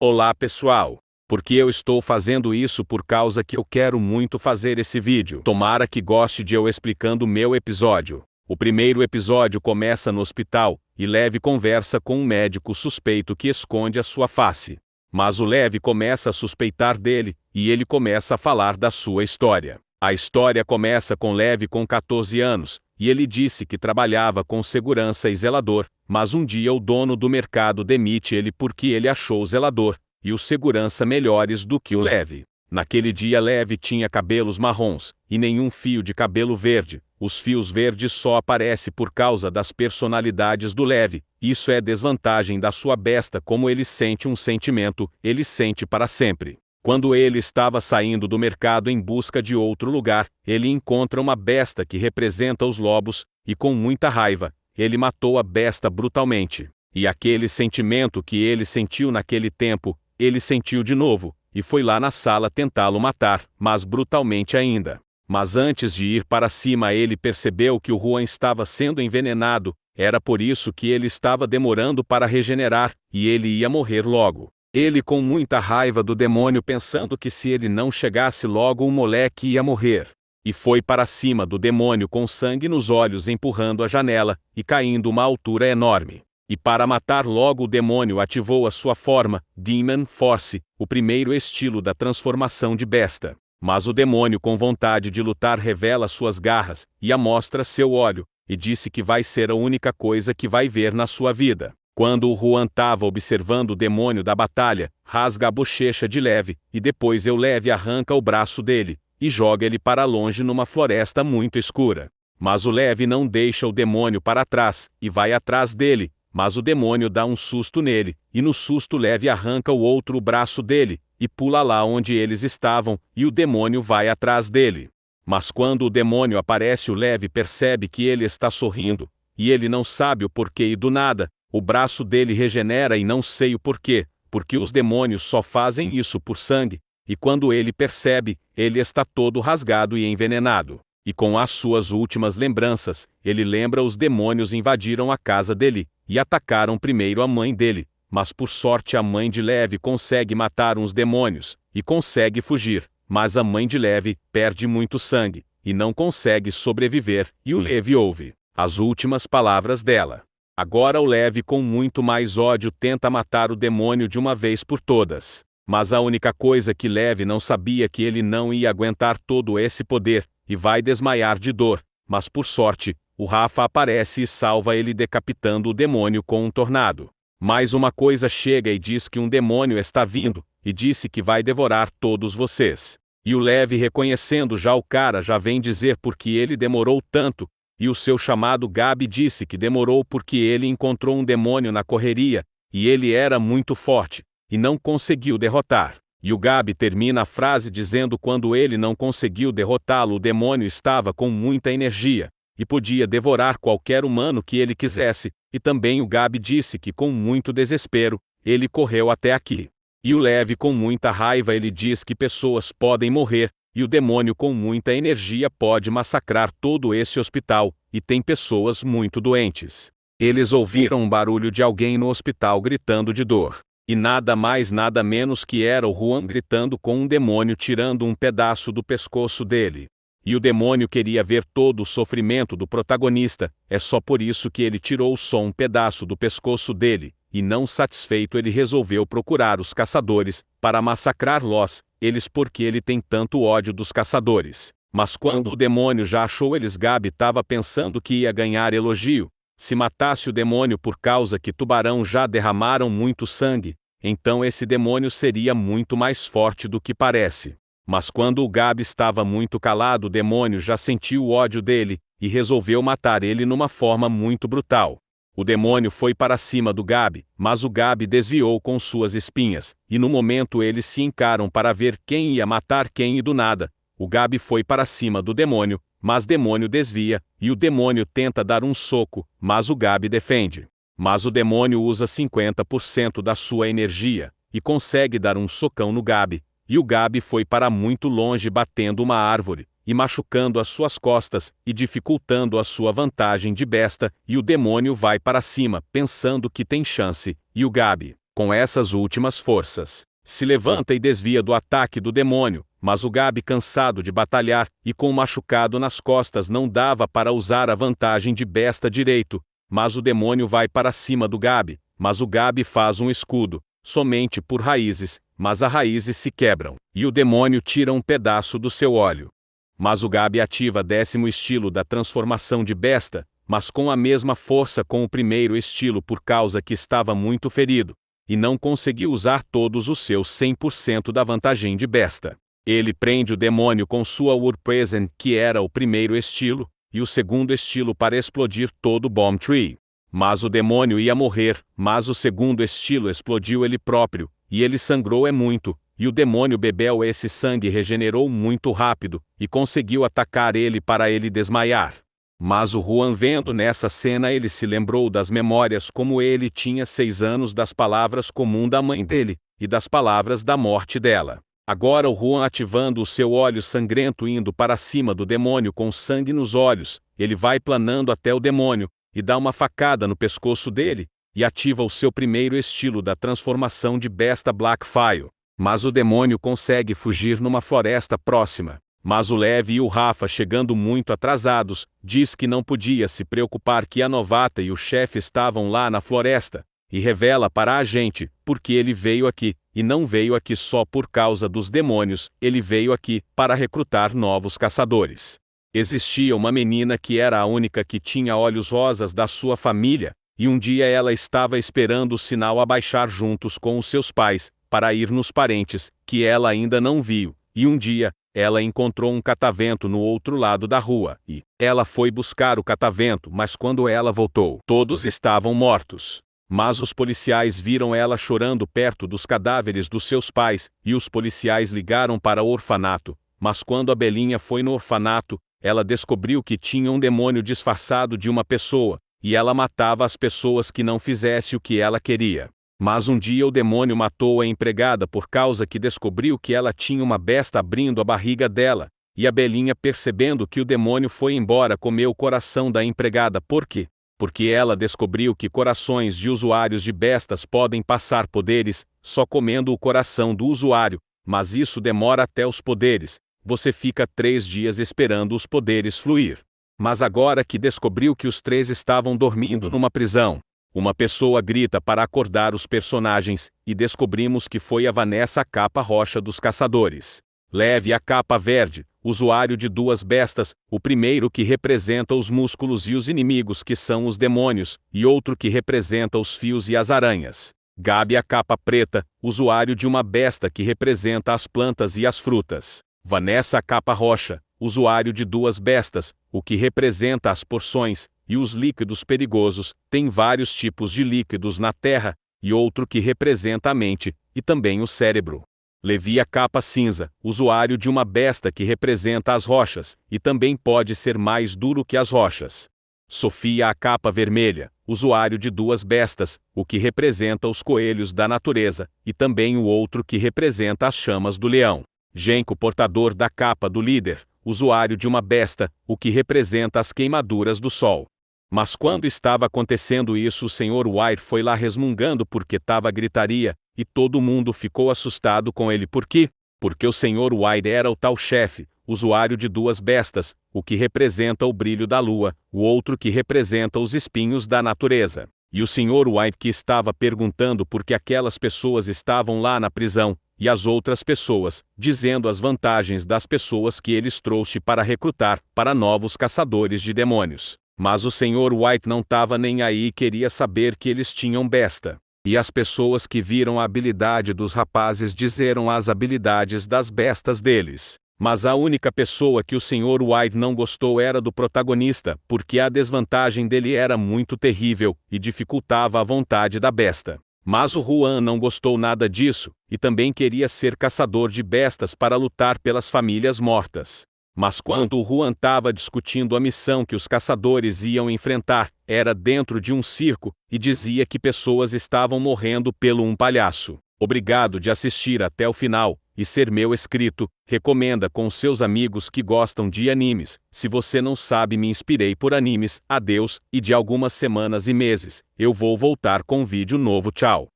Olá pessoal! Porque eu estou fazendo isso por causa que eu quero muito fazer esse vídeo. Tomara que goste de eu explicando meu episódio. O primeiro episódio começa no hospital, e Levi conversa com um médico suspeito que esconde a sua face. Mas o Levi começa a suspeitar dele, e ele começa a falar da sua história. A história começa com Levi com 14 anos, e ele disse que trabalhava com segurança e zelador, mas um dia o dono do mercado demite ele porque ele achou o zelador e o segurança melhores do que o Levi. Naquele dia Levi tinha cabelos marrons, e nenhum fio de cabelo verde. Os fios verdes só aparecem por causa das personalidades do Levi. Isso é desvantagem da sua besta. Como ele sente um sentimento, ele sente para sempre. Quando ele estava saindo do mercado em busca de outro lugar, ele encontra uma besta que representa os lobos, e com muita raiva, ele matou a besta brutalmente. E aquele sentimento que ele sentiu naquele tempo, ele sentiu de novo, e foi lá na sala tentá-lo matar, mas brutalmente ainda. Mas antes de ir para cima ele percebeu que o Juan estava sendo envenenado, era por isso que ele estava demorando para regenerar, e ele ia morrer logo. Ele com muita raiva do demônio pensando que se ele não chegasse logo o moleque ia morrer. E foi para cima do demônio com sangue nos olhos empurrando a janela, e caindo uma altura enorme. E para matar logo o demônio ativou a sua forma, Demon Force, o primeiro estilo da transformação de besta. Mas o demônio com vontade de lutar revela suas garras, e amostra seu olho, e disse que vai ser a única coisa que vai ver na sua vida. Quando o Juan estava observando o demônio da batalha, rasga a bochecha de Levi, e depois Levi arranca o braço dele, e joga ele para longe numa floresta muito escura. Mas o Levi não deixa o demônio para trás, e vai atrás dele, mas o demônio dá um susto nele, e no susto Levi arranca o outro braço dele, e pula lá onde eles estavam, e o demônio vai atrás dele. Mas quando o demônio aparece o Levi percebe que ele está sorrindo, e ele não sabe o porquê e do nada, o braço dele regenera e não sei o porquê, porque os demônios só fazem isso por sangue, e quando ele percebe, ele está todo rasgado e envenenado. E com as suas últimas lembranças, ele lembra os demônios invadiram a casa dele, e atacaram primeiro a mãe dele, mas por sorte a mãe de Levi consegue matar uns demônios, e consegue fugir, mas a mãe de Levi perde muito sangue, e não consegue sobreviver, e o Levi ouve as últimas palavras dela. Agora o Levi com muito mais ódio tenta matar o demônio de uma vez por todas. Mas a única coisa que Levi não sabia que ele não ia aguentar todo esse poder, e vai desmaiar de dor, mas por sorte, o Rafa aparece e salva ele decapitando o demônio com um tornado. Mais uma coisa chega e diz que um demônio está vindo, e disse que vai devorar todos vocês. E o Levi reconhecendo já o cara já vem dizer porque ele demorou tanto, e o seu chamado Gabi disse que demorou porque ele encontrou um demônio na correria, e ele era muito forte, e não conseguiu derrotar. E o Gabi termina a frase dizendo quando ele não conseguiu derrotá-lo o demônio estava com muita energia, e podia devorar qualquer humano que ele quisesse, e também o Gabi disse que com muito desespero, ele correu até aqui. E o Levi com muita raiva ele diz que pessoas podem morrer, e o demônio com muita energia pode massacrar todo esse hospital, e tem pessoas muito doentes. Eles ouviram um barulho de alguém no hospital gritando de dor. E nada mais nada menos que era o Juan gritando com um demônio tirando um pedaço do pescoço dele. E o demônio queria ver todo o sofrimento do protagonista, é só por isso que ele tirou só um pedaço do pescoço dele, e não satisfeito ele resolveu procurar os caçadores, para massacrar-los, eles porque ele tem tanto ódio dos caçadores. Mas quando o demônio já achou eles Gabi estava pensando que ia ganhar elogio, se matasse o demônio por causa que tubarão já derramaram muito sangue, então esse demônio seria muito mais forte do que parece. Mas quando o Gabi estava muito calado o demônio já sentiu o ódio dele, e resolveu matar ele numa forma muito brutal. O demônio foi para cima do Gabi, mas o Gabi desviou com suas espinhas, e no momento eles se encaram para ver quem ia matar quem e do nada, o Gabi foi para cima do demônio, mas demônio desvia, e o demônio tenta dar um soco, mas o Gabi defende. Mas o demônio usa 50% da sua energia, e consegue dar um socão no Gabi, e o Gabi foi para muito longe batendo uma árvore, e machucando as suas costas, e dificultando a sua vantagem de besta, e o demônio vai para cima, pensando que tem chance, e o Gabi, com essas últimas forças, se levanta e desvia do ataque do demônio, mas o Gabi, cansado de batalhar e com um machucado nas costas, não dava para usar a vantagem de besta direito, mas o demônio vai para cima do Gabi, mas o Gabi faz um escudo, somente por raízes, mas as raízes se quebram, e o demônio tira um pedaço do seu olho. Mas o Gabi ativa 10º estilo da transformação de besta, mas com a mesma força com o primeiro estilo por causa que estava muito ferido, e não conseguiu usar todos os seus 100% da vantagem de besta. Ele prende o demônio com sua Word Present, que era o primeiro estilo, e o segundo estilo para explodir todo o Bomb Tree. Mas o demônio ia morrer, mas o segundo estilo explodiu ele próprio, e ele sangrou muito, e o demônio bebeu esse sangue e regenerou muito rápido, e conseguiu atacar ele para ele desmaiar. Mas o Juan, vendo nessa cena, ele se lembrou das memórias como ele tinha 6 anos, das palavras comuns da mãe dele, e das palavras da morte dela. Agora o Juan, ativando o seu olho sangrento, indo para cima do demônio com sangue nos olhos, ele vai planando até o demônio, e dá uma facada no pescoço dele, e ativa o seu primeiro estilo da transformação de besta Blackfire. Mas o demônio consegue fugir numa floresta próxima. Mas o Levi e o Rafa, chegando muito atrasados, diz que não podia se preocupar que a novata e o chefe estavam lá na floresta, e revela para a gente, porque ele veio aqui, e não veio aqui só por causa dos demônios, ele veio aqui para recrutar novos caçadores. Existia uma menina que era a única que tinha olhos rosas da sua família, e um dia ela estava esperando o sinal abaixar juntos com os seus pais, para ir nos parentes, que ela ainda não viu, e um dia, ela encontrou um catavento no outro lado da rua, e ela foi buscar o catavento, mas quando ela voltou, todos estavam mortos. Mas os policiais viram ela chorando perto dos cadáveres dos seus pais, e os policiais ligaram para o orfanato, mas quando a Belinha foi no orfanato, ela descobriu que tinha um demônio disfarçado de uma pessoa, e ela matava as pessoas que não fizessem o que ela queria. Mas um dia o demônio matou a empregada por causa que descobriu que ela tinha uma besta abrindo a barriga dela, e a Belinha, percebendo que o demônio foi embora, comeu o coração da empregada. Por quê? Porque ela descobriu que corações de usuários de bestas podem passar poderes, só comendo o coração do usuário, mas isso demora até os poderes, você fica 3 dias esperando os poderes fluir. Mas agora que descobriu que os 3 estavam dormindo numa prisão, uma pessoa grita para acordar os personagens, e descobrimos que foi a Vanessa, a capa roxa dos caçadores. Leve a capa verde, usuário de 2 bestas, o primeiro que representa os músculos e os inimigos que são os demônios, e outro que representa os fios e as aranhas. Gabi a capa preta, usuário de uma besta que representa as plantas e as frutas. Vanessa a capa roxa, usuário de 2 bestas, o que representa as porções, e os líquidos perigosos. Tem vários tipos de líquidos na Terra, e outro que representa a mente, e também o cérebro. Levi a capa cinza, usuário de uma besta que representa as rochas, e também pode ser mais duro que as rochas. Sofia a capa vermelha, usuário de 2 bestas, o que representa os coelhos da natureza, e também o outro que representa as chamas do leão. Genko, portador da capa do líder, usuário de uma besta, o que representa as queimaduras do sol. Mas quando estava acontecendo isso, o Sr. White foi lá resmungando porque estava gritaria, e todo mundo ficou assustado com ele. Por quê? Porque o Sr. White era o tal chefe, usuário de 2 bestas, o que representa o brilho da lua, o outro que representa os espinhos da natureza. E o Sr. White que estava perguntando por que aquelas pessoas estavam lá na prisão, e as outras pessoas, dizendo as vantagens das pessoas que eles trouxe para recrutar para novos caçadores de demônios. Mas o Sr. White não estava nem aí e queria saber que eles tinham besta. E as pessoas que viram a habilidade dos rapazes disseram as habilidades das bestas deles. Mas a única pessoa que o Sr. White não gostou era do protagonista, porque a desvantagem dele era muito terrível, e dificultava a vontade da besta. Mas o Juan não gostou nada disso, e também queria ser caçador de bestas para lutar pelas famílias mortas. Mas quando o Juan estava discutindo a missão que os caçadores iam enfrentar, era dentro de um circo, e dizia que pessoas estavam morrendo pelo um palhaço. Obrigado de assistir até o final, e ser meu inscrito, recomenda com seus amigos que gostam de animes. Se você não sabe, me inspirei por animes, adeus, e de algumas semanas e meses, eu vou voltar com vídeo novo. Tchau.